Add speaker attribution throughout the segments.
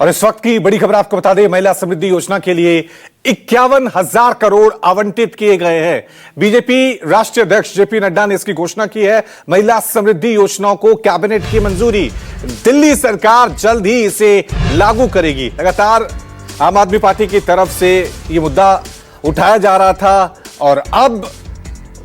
Speaker 1: और इस वक्त की बड़ी खबर आपको बता दें, महिला समृद्धि योजना के लिए 51,000 करोड़ आवंटित किए गए हैं। बीजेपी राष्ट्रीय अध्यक्ष जेपी नड्डा ने इसकी घोषणा की है। महिला समृद्धि योजनाओं को कैबिनेट की मंजूरी, दिल्ली सरकार जल्द ही इसे लागू करेगी। लगातार आम आदमी पार्टी की तरफ से यह मुद्दा उठाया जा रहा था और अब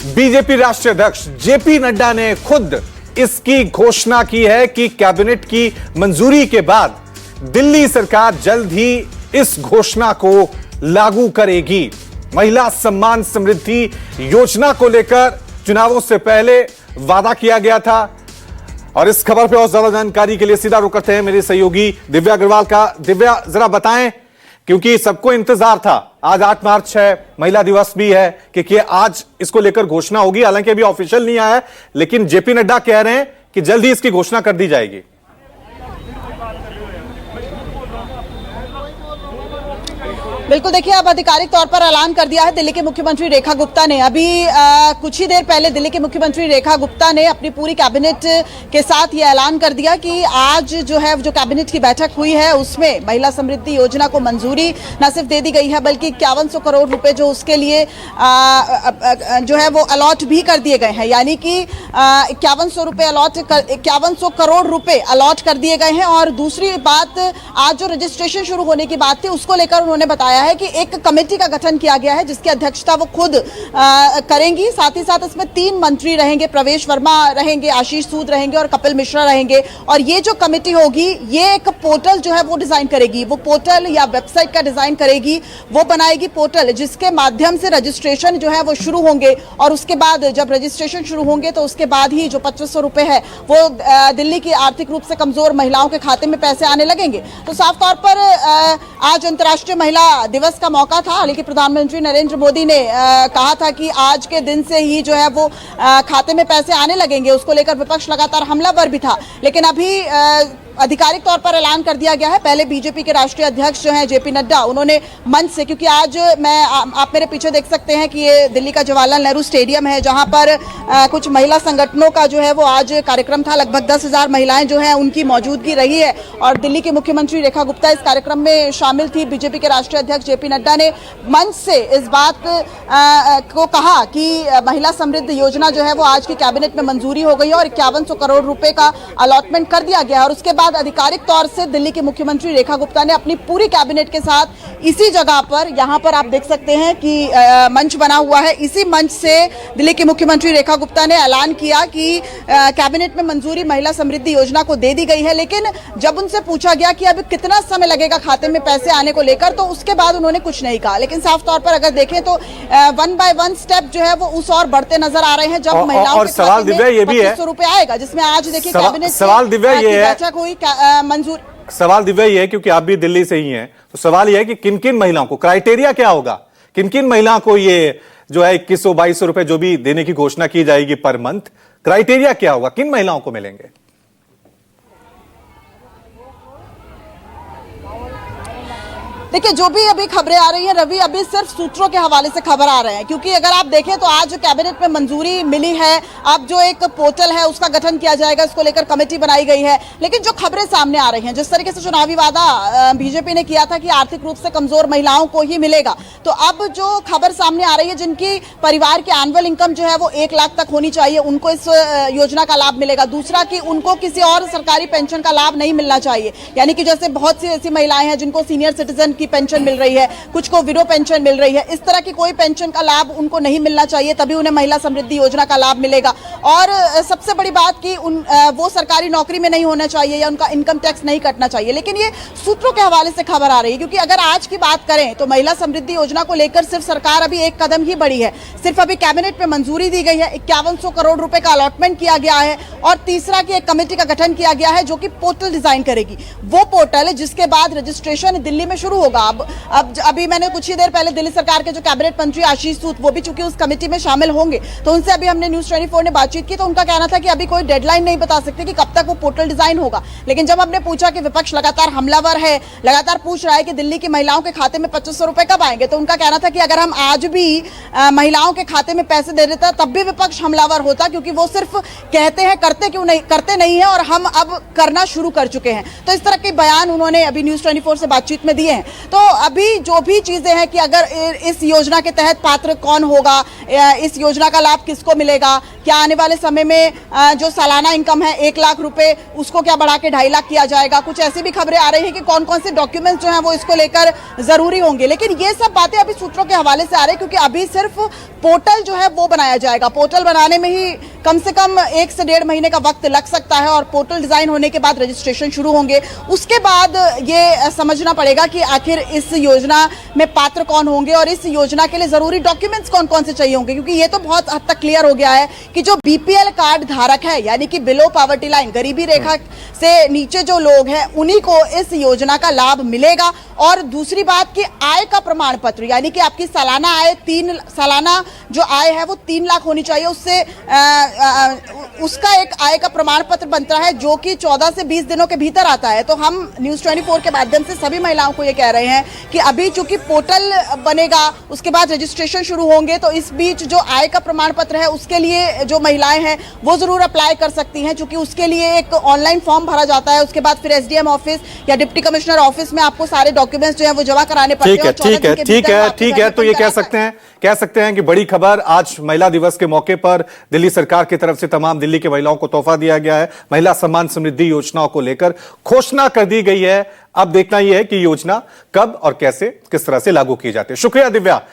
Speaker 1: बीजेपी राष्ट्रीय अध्यक्ष जेपी नड्डा ने खुद इसकी घोषणा की है कि कैबिनेट की मंजूरी के बाद दिल्ली सरकार जल्द ही इस घोषणा को लागू करेगी। महिला सम्मान समृद्धि योजना को लेकर चुनावों से पहले वादा किया गया था और इस खबर पर और ज्यादा जानकारी के लिए सीधा रुख करते हैं मेरे सहयोगी दिव्या अग्रवाल का। दिव्या, जरा बताएं, क्योंकि सबको इंतजार था, आज 8 मार्च है, महिला दिवस भी है, कि आज इसको लेकर घोषणा होगी। हालांकि अभी ऑफिशियल नहीं आया है, लेकिन जेपी नड्डा कह रहे हैं कि जल्दी इसकी घोषणा कर दी जाएगी।
Speaker 2: बिल्कुल, देखिए अब आधिकारिक तौर पर ऐलान कर दिया है दिल्ली के मुख्यमंत्री रेखा गुप्ता ने। अभी कुछ ही देर पहले दिल्ली के मुख्यमंत्री रेखा गुप्ता ने अपनी पूरी कैबिनेट के साथ ये ऐलान कर दिया कि आज जो है जो कैबिनेट की बैठक हुई है उसमें महिला समृद्धि योजना को मंजूरी न सिर्फ दे दी गई है बल्कि 5100 करोड़ रुपए जो उसके लिए जो है वो अलॉट भी कर दिए गए हैं। यानी कि 5100 करोड़ रुपए अलॉट कर दिए गए हैं। और दूसरी बात, आज जो रजिस्ट्रेशन शुरू होने की बात थी उसको लेकर उन्होंने बताया है कि एक कमेटी का गठन किया गया है जिसकी अध्यक्षता वो खुद करेंगी। साथ ही साथ इसमें 3 मंत्री रहेंगे, प्रवेश वर्मा रहेंगे, आशीष सूद रहेंगे और कपिल मिश्रा रहेंगे। और ये जो कमेटी होगी ये एक पोर्टल जो है वो डिजाइन करेगी, वो पोर्टल या वेबसाइट का डिजाइन करेगी, वो बनाएगी पोर्टल जिसके माध्यम से रजिस्ट्रेशन जो है वो शुरू होंगे। और उसके बाद जब रजिस्ट्रेशन शुरू होंगे तो उसके बाद ही जो 2500 रुपए है वो दिल्ली की आर्थिक रूप से कमजोर महिलाओं के खाते में पैसे आने लगेंगे। तो साफ तौर पर आज अंतर्राष्ट्रीय महिला दिवस का मौका था, हालांकि प्रधानमंत्री नरेंद्र मोदी ने कहा था कि आज के दिन से ही जो है वो खाते में पैसे आने लगेंगे। उसको लेकर विपक्ष लगातार हमलावर भी था, लेकिन अभी आधिकारिक तौर पर ऐलान कर दिया गया है। पहले बीजेपी के राष्ट्रीय अध्यक्ष जो हैं जेपी नड्डा, उन्होंने मंच से, क्योंकि आज आप मेरे पीछे देख सकते हैं कि ये दिल्ली का जवाहरलाल नेहरू स्टेडियम है जहां पर कुछ महिला संगठनों का जो है वो आज कार्यक्रम था। लगभग 10,000 महिलाएं जो हैं उनकी मौजूदगी रही है और दिल्ली के मुख्यमंत्री रेखा गुप्ता इस कार्यक्रम में शामिल थी। बीजेपी के राष्ट्रीय अध्यक्ष जेपी नड्डा ने मंच से इस बात को कहा कि महिला समृद्धि योजना जो है वो आज की कैबिनेट में मंजूरी हो गई है और 5100 करोड़ रुपए का अलॉटमेंट कर दिया गया है। और उसके आधिकारिक तौर से दिल्ली के मुख्यमंत्री रेखा गुप्ता ने अपनी पूरी कैबिनेट के साथ इसी जगह पर, यहां पर आप देख सकते हैं कि मंच बना हुआ है, इसी मंच से दिल्ली के मुख्यमंत्री रेखा गुप्ता ने ऐलान किया कि कैबिनेट में मंजूरी महिला समृद्धि योजना को दे दी गई है। लेकिन जब उनसे पूछा गया कि अब कितना समय लगेगा खाते में पैसे आने को लेकर, तो उसके बाद उन्होंने कुछ नहीं कहा। लेकिन साफ तौर पर अगर देखें तो 1 बाय 1 स्टेप जो है वो उस और बढ़ते नजर आ रहे हैं जब महिलाओं के खाते में 2500 रुपए आएगा, जिसमें आज देखिए कैबिनेट की बैठक हुई, मंजूर।
Speaker 1: सवाल दिव्या ये है, क्योंकि आप भी दिल्ली से ही हैं, तो सवाल यह है कि किन किन महिलाओं को, क्राइटेरिया क्या होगा, किन किन महिलाओं को ये जो है 2100-2200 रुपए जो भी देने की घोषणा की जाएगी पर मंथ, क्राइटेरिया क्या होगा, किन महिलाओं को मिलेंगे?
Speaker 2: देखिए, जो भी अभी खबरें आ रही हैं रवि, अभी सिर्फ सूत्रों के हवाले से खबर आ रहे हैं, क्योंकि अगर आप देखें तो आज कैबिनेट में मंजूरी मिली है। अब जो एक पोर्टल है उसका गठन किया जाएगा, इसको लेकर कमेटी बनाई गई है। लेकिन जो खबरें सामने आ रही हैं, जिस तरीके से चुनावी वादा बीजेपी ने किया था कि आर्थिक रूप से कमजोर महिलाओं को ही मिलेगा, तो अब जो खबर सामने आ रही है जिनकी परिवार की एनुअल इनकम जो है वो 1 लाख तक होनी चाहिए, उनको इस योजना का लाभ मिलेगा। दूसरा कि उनको किसी और सरकारी पेंशन का लाभ नहीं मिलना चाहिए, यानी कि जैसे बहुत सी ऐसी महिलाएं हैं जिनको सीनियर सिटीजन पेंशन मिल रही है, कुछ को विडो पेंशन मिल रही है, इस तरह की कोई पेंशन का लाभ उनको नहीं मिलना चाहिए, तभी उन्हें महिला समृद्धि योजना का लाभ मिलेगा। और सबसे बड़ी बात कि वो सरकारी नौकरी में नहीं होना चाहिए या उनका इनकम टैक्स नहीं कटना चाहिए। लेकिन ये सूत्रों के हवाले से खबर आ रही है, क्योंकि अगर आज की बात करें तो महिला समृद्धि योजना को लेकर सिर्फ सरकार अभी एक कदम ही बढ़ी है। सिर्फ अभी कैबिनेट में मंजूरी दी गई है, 5100 करोड़ रुपए का अलॉटमेंट किया गया है और तीसरा कि एक कमेटी का गठन किया गया है जो कि पोर्टल डिजाइन करेगी। वो पोर्टल जिसके बाद रजिस्ट्रेशन दिल्ली में शुरू होगा। होगा। अब अभी मैंने कुछ ही देर पहले दिल्ली सरकार के जो कैबिनेट मंत्री आशीष सूद, वो भी चूंकि उस कमेटी में शामिल होंगे, तो उनसे अभी हमने न्यूज 24 ने बातचीत की, तो उनका कहना था कि अभी कोई डेडलाइन नहीं बता सकते कि कब तक वो पोर्टल डिजाइन होगा। लेकिन जब हमने पूछा कि विपक्ष लगातार हमलावर है, लगातार पूछ रहा है कि दिल्ली की महिलाओं के खाते में 2500 रुपए कब आएंगे, तो उनका कहना था कि अगर हम आज भी महिलाओं के खाते में पैसे दे देता तब भी विपक्ष हमलावर होता, क्योंकि वो सिर्फ कहते हैं, करते नहीं है, और हम अब करना शुरू कर चुके हैं। तो इस तरह के बयान उन्होंने अभी न्यूज 24 से बातचीत में दिए हैं। तो अभी जो भी चीजें हैं कि अगर इस योजना के तहत पात्र कौन होगा, इस योजना का लाभ किसको मिलेगा, क्या आने वाले समय में जो सालाना इनकम है 1 लाख रुपए, उसको क्या बढ़ा के 2.5 लाख किया जाएगा, कुछ ऐसी भी खबरें आ रही है कि कौन कौन से डॉक्यूमेंट्स जो हैं वो इसको लेकर जरूरी होंगे। लेकिन ये सब बातें अभी सूत्रों के हवाले से आ रही है, क्योंकि अभी सिर्फ पोर्टल जो है वो बनाया जाएगा। पोर्टल बनाने में ही कम से कम 1 से 1.5 महीने का वक्त लग सकता है, और पोर्टल डिजाइन होने के बाद रजिस्ट्रेशन शुरू होंगे। उसके बाद ये समझना पड़ेगा कि आखिर इस योजना में पात्र कौन होंगे और इस योजना के लिए जरूरी डॉक्यूमेंट्स कौन कौन से चाहिए होंगे, क्योंकि ये तो बहुत हद तक क्लियर हो गया है कि जो बीपीएल कार्ड धारक है, यानी कि बिलो पॉवर्टी लाइन, गरीबी रेखा से नीचे जो लोग हैं, उन्हीं को इस योजना का लाभ मिलेगा। और दूसरी बात कि आय का प्रमाण पत्र, यानी कि आपकी सालाना जो आय है वो 3 लाख होनी चाहिए, उससे उसका एक आय का प्रमाण पत्र बनता है, जो कि 14 से 20 दिनों के भीतर आता है। तो हम न्यूज 24 के माध्यम से सभी महिलाओं को ये कह रहे हैं कि अभी चूंकि पोर्टल बनेगा, उसके बाद रजिस्ट्रेशन शुरू होंगे, तो इस बीच जो आय का प्रमाण पत्र है उसके लिए जो महिलाएं हैं वो जरूर अप्लाई कर सकती हैं, क्योंकि उसके लिए एक ऑनलाइन फॉर्म भरा जाता है। उसके बाद फिर एसडीएम ऑफिस या डिप्टी कमिश्नर ऑफिस में आपको सारे डॉक्यूमेंट्स जो है वो जमा कराने पड़ते हैं।
Speaker 1: ठीक है। तो ये कह सकते हैं कि बड़ी खबर आज महिला दिवस के मौके पर दिल्ली सरकार की तरफ से तमाम दिल्ली के महिलाओं को तोहफा दिया गया है। महिला सम्मान समृद्धि योजनाओं को लेकर घोषणा कर दी गई है। अब देखना यह है कि योजना कब और कैसे, किस तरह से लागू की जाती है। शुक्रिया दिव्या।